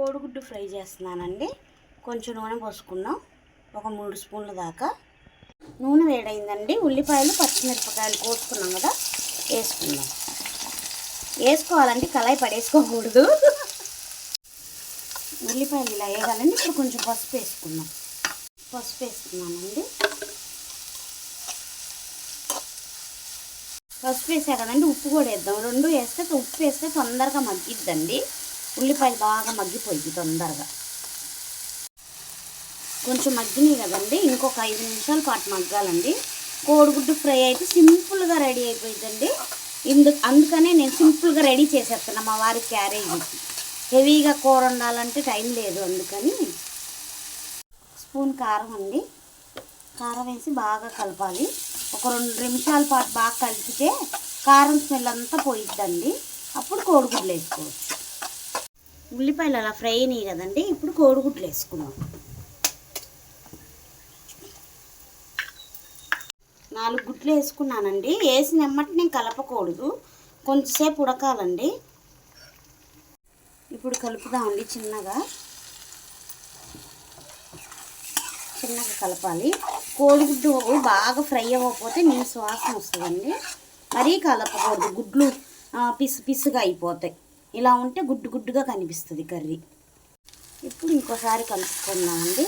కోడిగుడ్డు ఫ్రై చేస్తున్నానండి. కొంచెం నూనె పోసుకున్నాం, ఒక 3 స్పూన్ల దాకా. నూనె వేడైందండి. ఉల్లిపాయలు పచ్చిమిరపకాయలు కోసుకున్నాం కదా, వేసుకుందాం. వేసుకోవాలంటే కళాయి పడేసుకోకూడదు. ఉల్లిపాయలు ఇలా వేయాలండి. ఇప్పుడు కొంచెం పసుపు వేసుకుందాం. పసుపు వేసుకున్నానండి. పసుపు వేసా కదండి, ఉప్పు కూడా వేద్దాం. 2 వేస్తే, ఉప్పు వేస్తే తొందరగా మగ్గిద్దండి. ఉల్లిపాయలు బాగా మగ్గిపోయింది తొందరగా. కొంచెం మగ్గినాయి కదండి, ఇంకొక 5 నిమిషాల పాటు మగ్గాలండి. కోడిగుడ్డు ఫ్రై అయితే సింపుల్గా రెడీ అయిపోయిందండి. అందుకనే నేను సింపుల్గా రెడీ చేసేస్తున్నా మా వారికి క్యారేజీకి. హెవీగా కూర వండాలంటే టైం లేదు, అందుకని. స్పూన్ కారం అండి. కారం వేసి బాగా కలపాలి. ఒక 2 నిమిషాల పాటు బాగా కలిపితే కారం స్మెల్ అంతా పోయిద్దండి. అప్పుడు కోడిగుడ్లు వేసుకోవచ్చు. ఉల్లిపాయలు అలా ఫ్రై అయినాయి కదండి, ఇప్పుడు కోడిగుడ్లు వేసుకుందాం. 4 గుడ్లు వేసుకున్నానండి. వేసిన వెంటనే కలపకూడదు, కొంచెంసేపు ఉడకాలండి. ఇప్పుడు కలుపుదామండి. చిన్నగా కలపాలి. కోడిగుడ్డు బాగా ఫ్రై అవ్వకపోతే నీసు వాసన వస్తుందండి. మరీ కలపకూడదు, గుడ్లు పిసుగా అయిపోతాయి. ఇలా ఉంటే గుడ్డుగా కనిపిస్తుంది కర్రీ. ఇప్పుడు ఇంకోసారి కలుపుకుందామండి.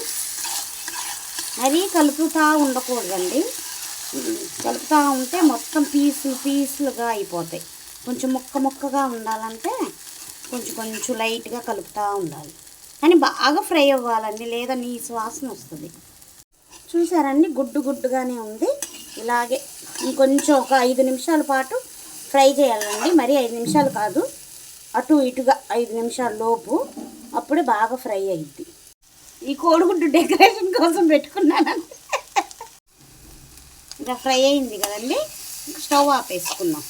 మరీ కలుపుతూ ఉండకూడదండి. కలుపుతూ ఉంటే మొత్తం పీసులుగా అయిపోతాయి. కొంచెం ముక్కగా ఉండాలంటే కొంచెం లైట్గా కలుపుతూ ఉండాలి. కానీ బాగా ఫ్రై అవ్వాలండి, లేదా నీసు వాసన వస్తుంది. చూసారండి, గుడ్డుగానే ఉంది. ఇలాగే ఇంకొంచెం ఒక 5 నిమిషాల పాటు ఫ్రై చేయాలండి. మరి 5 నిమిషాలు కాదు, అటు ఇటుగా 5 నిమిషాల లోపు. అప్పుడే బాగా ఫ్రై అయ్యిద్ది. ఈ కోడిగుడ్డు డెకరేషన్ కోసం పెట్టుకున్నానండి. ఇంకా ఫ్రై అయింది కదండి, స్టవ్ ఆపేసుకుందాం.